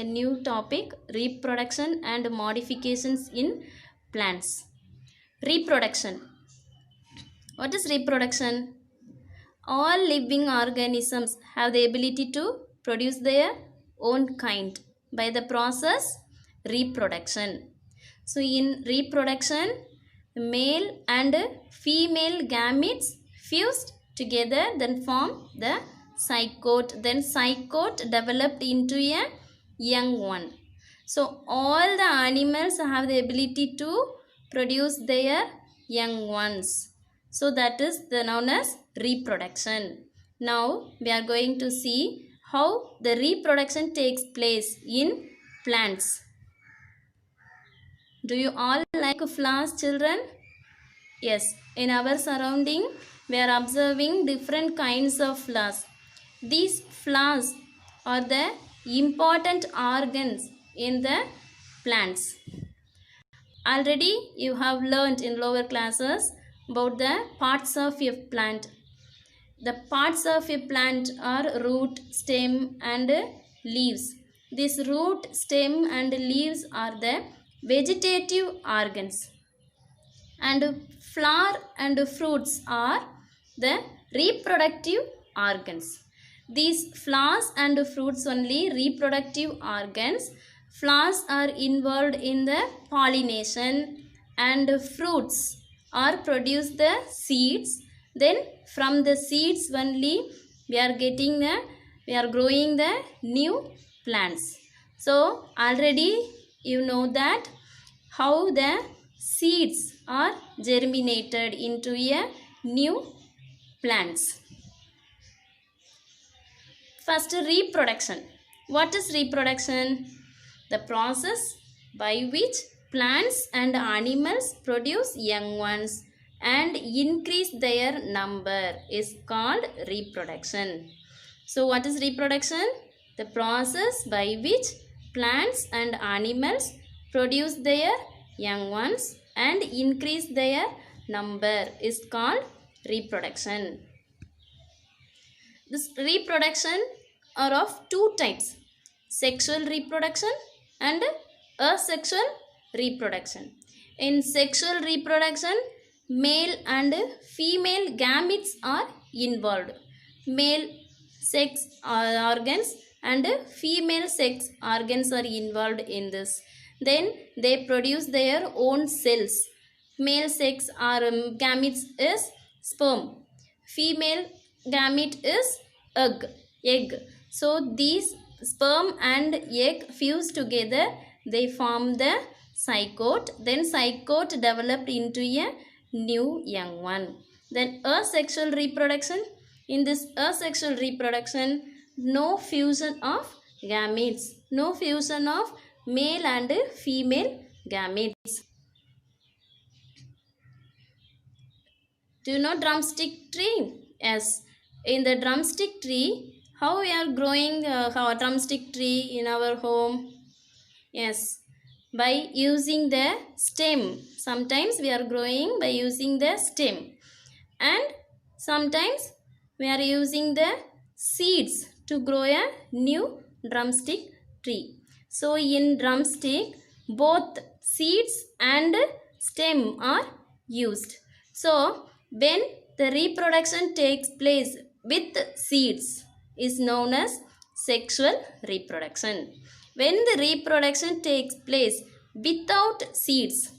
a new topic, reproduction and modifications in plants. Reproduction. What is reproduction? All living organisms have the ability to produce their own kind by the process reproduction. So in reproduction, male and female gametes fused together then form the zygote. Then zygote developed into a young one. So all the animals have the ability to produce their young ones. So that is the known as reproduction. Now we are going to see how the reproduction takes place in plants. Do you all like flowers, children? Yes, in our surrounding we are observing different kinds of flowers. These flowers are the important organs in the plants. Already you have learnt in lower classes about the parts of a plant. The parts of a plant are root, stem and leaves. This root, stem and leaves are the vegetative organs. And flower and fruits are the reproductive organs. These flowers and fruits only reproductive organs. Flowers are involved in the pollination and fruits are produce the seeds. Then from the seeds only we are growing the new plants. So already you know that how the seeds are germinated into a new plants. First, reproduction. What is reproduction? The process by which plants and animals produce young ones and increase their number is called reproduction. So what is reproduction? The process by which plants and animals produce their young ones and increase their number is called reproduction. This reproduction are of two types: sexual reproduction and asexual reproduction. In sexual reproduction, male and female gametes are involved. Male sex organs and female sex organs are involved in this. Then they produce their own cells. Male sex or gametes is sperm. Female gamete is egg. So these sperm and egg fuse together, they form the zygote. Then zygote developed into a new young one. Then asexual reproduction. In this asexual reproduction, no fusion of gametes, no fusion of male and female gametes. Do you know drumstick tree? Yes. In the drumstick tree, how we are growing our drumstick tree in our home? Yes, by using the stem. Sometimes we are growing by using the stem, and sometimes we are using the seeds to grow a new drumstick tree. So in drumstick, both seeds and stem are used. So when the reproduction takes place with seeds is known as sexual reproduction. When the reproduction takes place without seeds,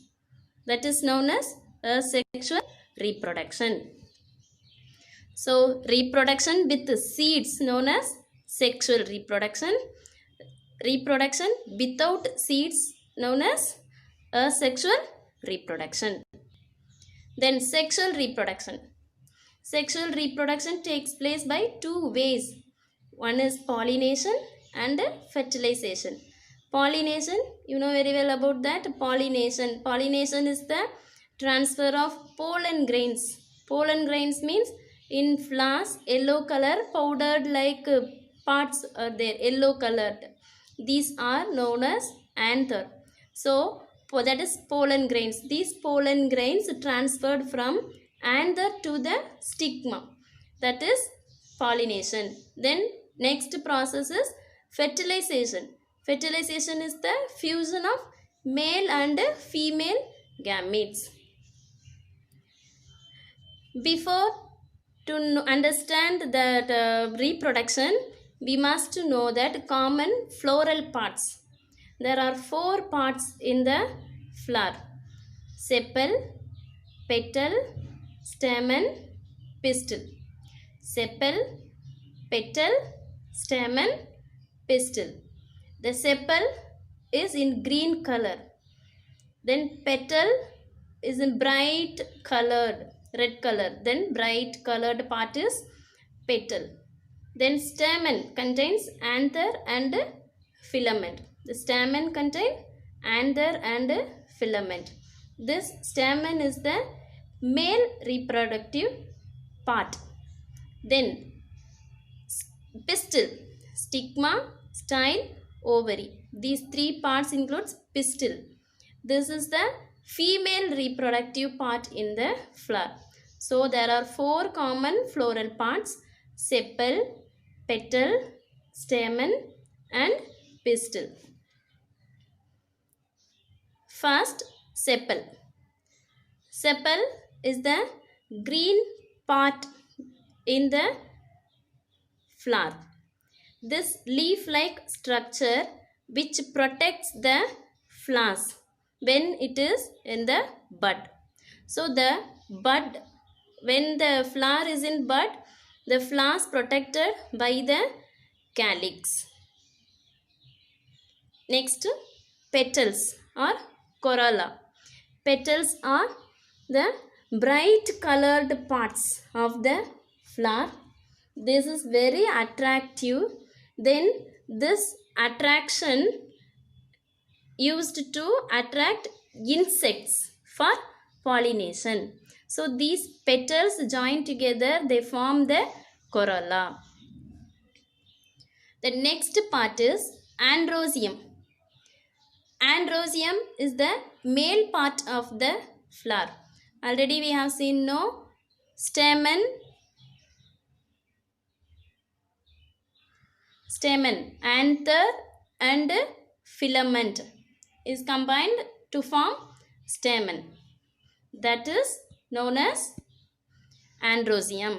that is known as asexual reproduction. So reproduction with seeds known as sexual reproduction. Reproduction without seeds known as asexual reproduction. Then sexual reproduction. Sexual reproduction takes place by two ways. One is pollination and fertilization. Pollination, you know very well about that. Pollination. Pollination is the transfer of pollen grains. Pollen grains means in flowers, yellow color powdered like parts are there, yellow colored. These are known as anther. So that is pollen grains. These pollen grains transferred from anther to the stigma. That is pollination. Then next process is fertilization. Fertilization is the fusion of male and female gametes. Before to understand that reproduction, we must know that common floral parts. There are 4 parts in the flower: sepal, petal, stamen, pistil. Sepal, petal, stamen, pistil. The sepal is in green color. Then petal is in bright colored, red color. Then bright colored part is petal. Then stamen contains anther and filament. The stamen contains anther and filament. This stamen is the male reproductive part. Then pistil, stigma, style, ovary. These 3 parts includes pistil. This is the female reproductive part in the flower. So there are 4 common floral parts: sepal, petal, stamen and pistil. First, sepal. Sepal is the green part in the flower. This leaf-like structure which protects the flowers when it is in the bud. So the bud, when the flower is in bud, the flowers protected by the calyx. Next, petals or corolla. Petals are the bright colored parts of the flower. This is very attractive. Then this attraction used to attract insects for pollination. So these petals join together, they form the corolla. The next part is androecium. Androecium is the male part of the flower. Already we have seen no stamen, anther and filament is combined to form stamen. That is known as androecium.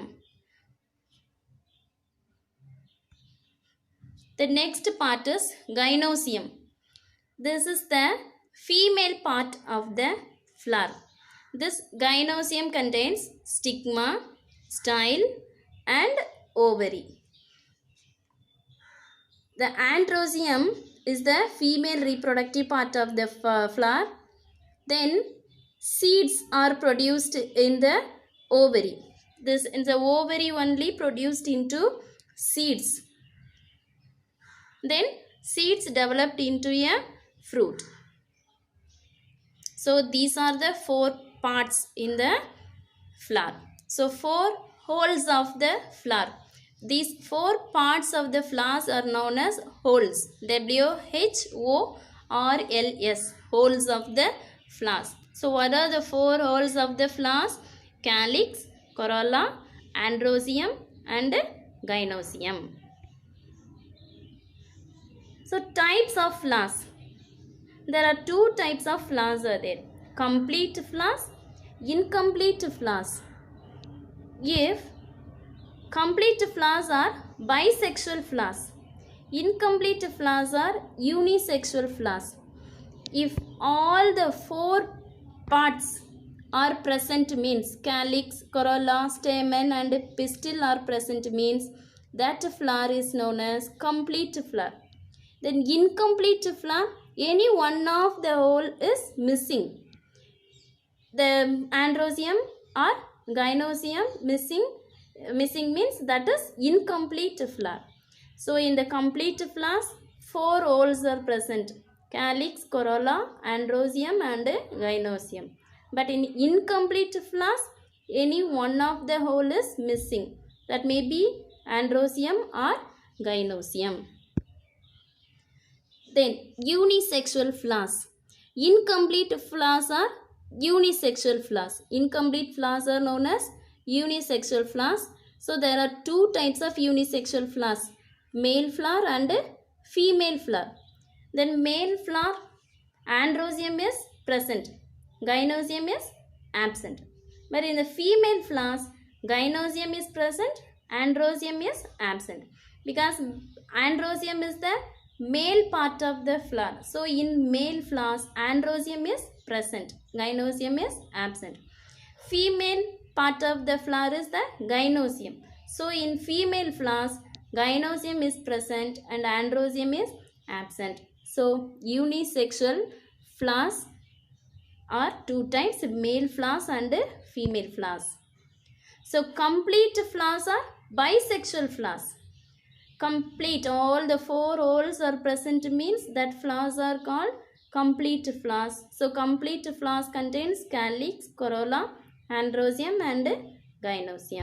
The next part is gynoecium. This is the female part of the flower. This gynoecium contains stigma, style and ovary. The androecium is the female reproductive part of the flower. Then seeds are produced in the ovary. This is the ovary only produced into seeds. Then seeds developed into a fruit. So these are the 4 parts in the flower. So 4 holes of the flower. These 4 parts of the flowers are known as holes. WHORLS. Holes of the flowers. So what are the 4 holes of the flowers? Calyx, corolla, androecium and gynoecium. So types of flowers. There are 2 types of flowers are there. Complete flowers, incomplete flowers. If complete flowers are bisexual flowers, incomplete flowers are unisexual flowers. If all the 4 parts are present means calyx, corolla, stamen and pistil are present means that flower is known as complete flower. Then incomplete flower, any one of the whole is missing. The androecium or gynoecium missing means that is incomplete flower. So in the complete flowers, 4 holes are present: calyx, corolla, androecium and gynoecium. But in incomplete flowers, any one of the whole is missing. That may be androecium or gynoecium. Then unisexual flowers. Incomplete flowers are unisexual flowers. Incomplete flowers are known as unisexual flowers. So there are 2 types of unisexual flowers: male flower and female flower. Then male flower, androecium is present, gynosium is absent. But in the female flowers, gynosium is present, androecium is absent, because androecium is the male part of the flower. So in male flowers, androecium is present, gynosium is absent. Female part of the flower is the gynosium. So in female flowers, gynosium is present and androecium is absent. So unisexual flowers are two types, male flowers and female flowers. So complete flowers are bisexual flowers. Complete, all the four holes are present means that flowers are called complete flowers. So complete flowers contains calyx, corolla, androecium and gynosium.